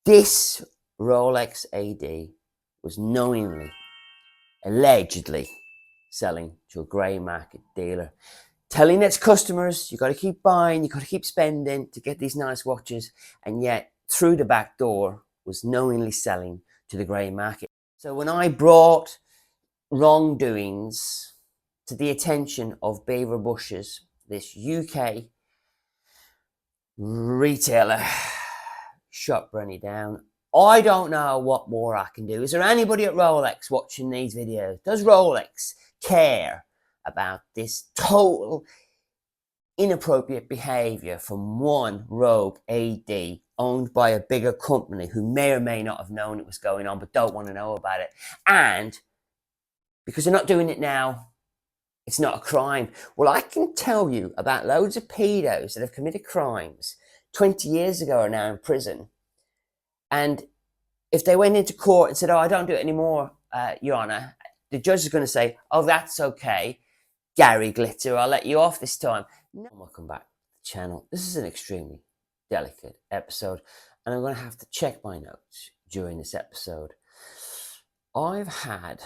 This Rolex AD was knowingly, allegedly selling to a grey market dealer, telling its customers, you got to keep buying, you got to keep spending to get these nice watches, and yet through the back door was knowingly selling to the grey market. So when I brought wrongdoings to the attention of Beaver Bushes, this UK retailer shut Brenny down, I don't know what more I can do. Is there anybody at Rolex watching these videos? Does Rolex care about this total inappropriate behavior from one rogue AD owned by a bigger company who may or may not have known it was going on but don't want to know about it? And because they're not doing it now, it's not a crime. Well, I can tell you about loads of pedos that have committed crimes 20 years ago are now in prison. And if they went into court and said, oh, I don't do it anymore, Your Honour, the judge is going to say, oh, that's okay, Gary Glitter, I'll let you off this time. No. Welcome back to the channel. This is an extremely delicate episode, and I'm going to have to check my notes during this episode. I've had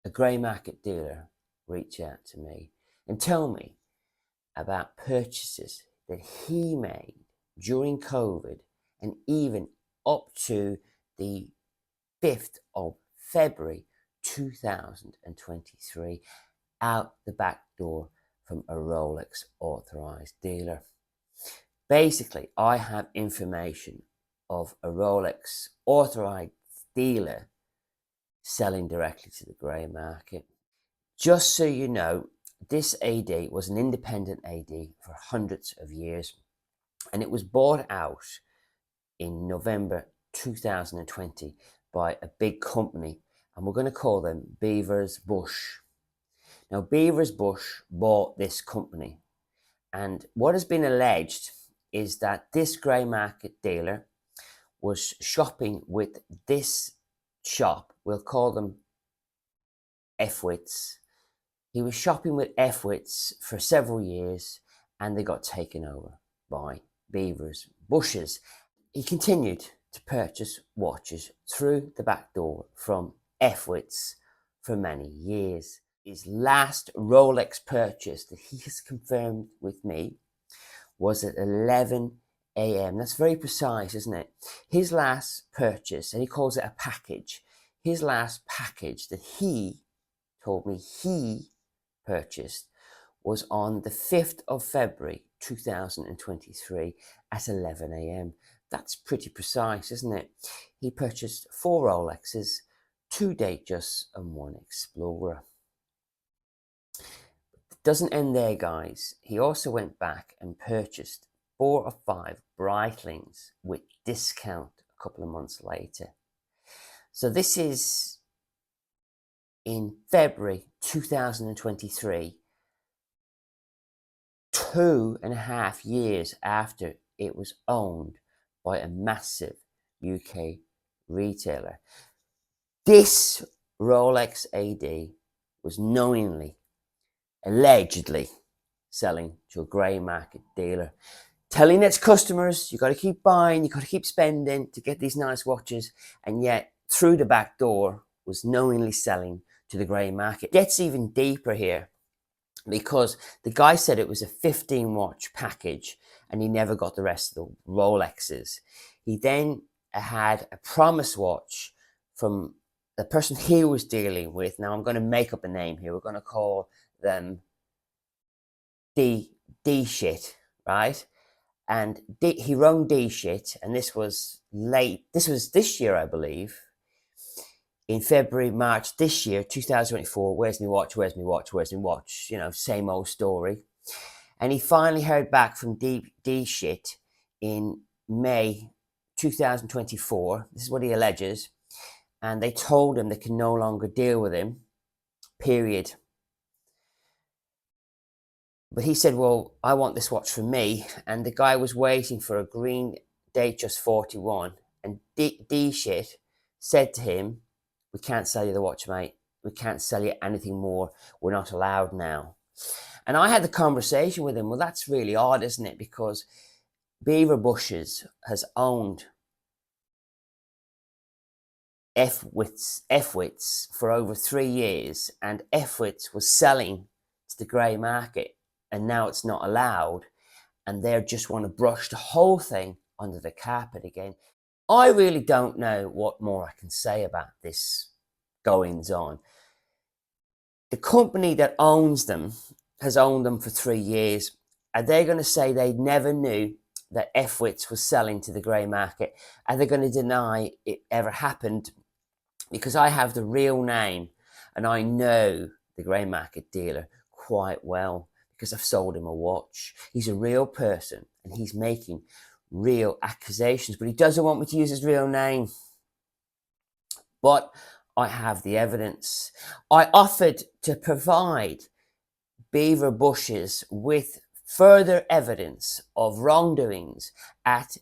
a grey market dealer reach out to me and tell me about purchases that he made during COVID and even up to the 5th of February 2023 out the back door from a Rolex authorized dealer. Basically, I have information of a Rolex authorized dealer selling directly to the grey market. Just so you know, this AD was an independent AD for hundreds of years, and it was bought out in November 2020 by a big company, and we're going to call them Beavers Bush. Now, Beavers Bush bought this company, and what has been alleged is that this grey market dealer was shopping with this shop, we'll call them F-Wits. He was shopping with F-Wits for several years, and they got taken over by Beavers Bushes. He continued to purchase watches through the back door from F-Wits for many years. His last Rolex purchase that he has confirmed with me was at 11 a.m. That's very precise, isn't it? His last purchase, and he calls it a package, his last package that he told me he purchased was on the 5th of February 2023 at 11 a.m. That's pretty precise, isn't it? He purchased 4 Rolexes, 2 Datejust and 1 Explorer. It doesn't end there, guys. He also went back and purchased 4 or 5 Breitlings with discount a couple of months later. So this is in February 2023, 2.5 years after it was owned by a massive UK retailer. This Rolex AD was knowingly, allegedly selling to a grey market dealer, telling its customers, you got to keep buying, you got to keep spending to get these nice watches, and yet through the back door was knowingly selling to the grey market. It gets even deeper here, because the guy said it was a 15 watch package and he never got the rest of the Rolexes. He then had a promise watch from the person he was dealing with. Now I'm going to make up a name here. We're going to call them D shit, right? And he rung D shit, and this was late. This was this year, I believe. In February, March this year, 2024, where's my watch, where's my watch, where's my watch? You know, same old story. And he finally heard back from D shit in May 2024. This is what he alleges. And they told him they can no longer deal with him, period. But he said, well, I want this watch for me. And the guy was waiting for a green Datejust 41. And D shit said to him, we can't sell you the watch, mate. We can't sell you anything more. We're not allowed now. And I had the conversation with him. Well, that's really odd, isn't it? Because Beaver Bushes has owned F-Wits for over 3 years, and F-Wits was selling to the grey market, and now it's not allowed, and they just want to brush the whole thing under the carpet again. I really don't know what more I can say about this goings on. The company that owns them has owned them for 3 years. Are they going to say they never knew that F-Wits was selling to the grey market? Are they going to deny it ever happened? Because I have the real name and I know the grey market dealer quite well because I've sold him a watch. He's a real person and he's making real accusations, but he doesn't want me to use his real name. But I have the evidence. I offered to provide Beaver Bushes with further evidence of wrongdoings at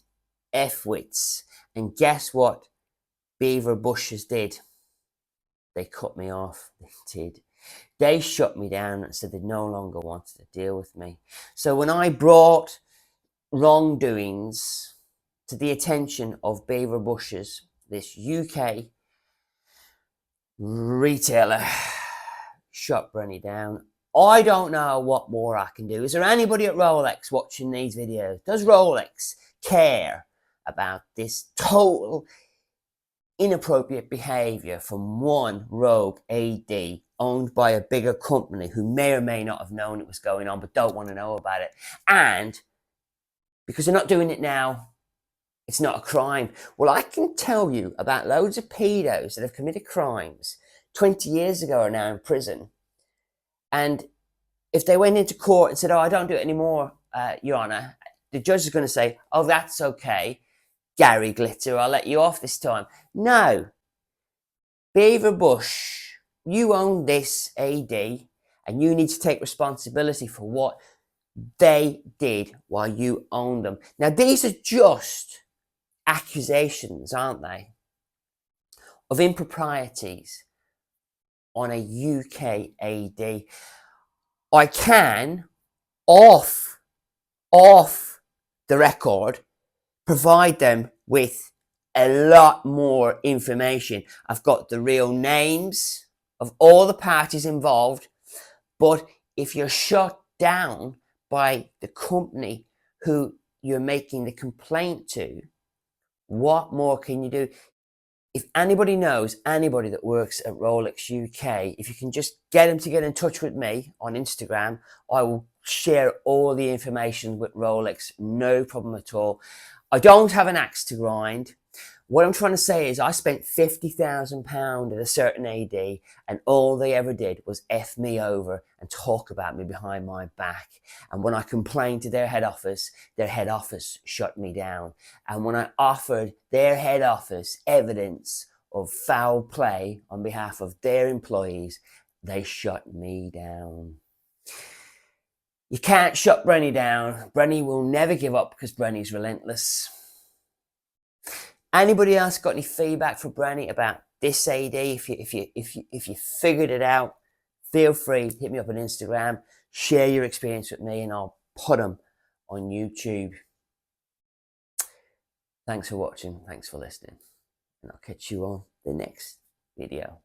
F-Wits, and guess what Beaver Bushes did? They cut me off. They did. They shut me down and said they no longer wanted to deal with me. So when I brought wrongdoings to the attention of Beaver Bushes, this UK retailer shut Brenny down. I don't know what more I can do. Is there anybody at Rolex watching these videos? Does Rolex care about this total inappropriate behavior from one rogue AD owned by a bigger company who may or may not have known it was going on but don't want to know about it? And because they're not doing it now, it's not a crime. Well, I can tell you about loads of pedos that have committed crimes 20 years ago are now in prison. And if they went into court and said, oh, I don't do it anymore, Your Honour, the judge is going to say, oh, that's okay, Gary Glitter, I'll let you off this time. No. Beaver Bush, you own this AD, and you need to take responsibility for what they did while you owned them. Now, these are just accusations, aren't they, of improprieties on a UK AD. I can, off the record, provide them with a lot more information. I've got the real names of all the parties involved, but if you're shut down by the company who you're making the complaint to, what more can you do? If anybody knows anybody that works at Rolex UK, if you can just get them to get in touch with me on Instagram, I will share all the information with Rolex, no problem at all. I don't have an axe to grind. What I'm trying to say is I spent £50,000 at a certain AD and all they ever did was F me over and talk about me behind my back. And when I complained to their head office shut me down. And when I offered their head office evidence of foul play on behalf of their employees, they shut me down. You can't shut Brenny down. Brenny will never give up because Brenny's relentless. Anybody else got any feedback for Brenny about this AD? If you figured it out, feel free to hit me up on Instagram, share your experience with me, and I'll put them on YouTube. Thanks for watching. Thanks for listening, and I'll catch you on the next video.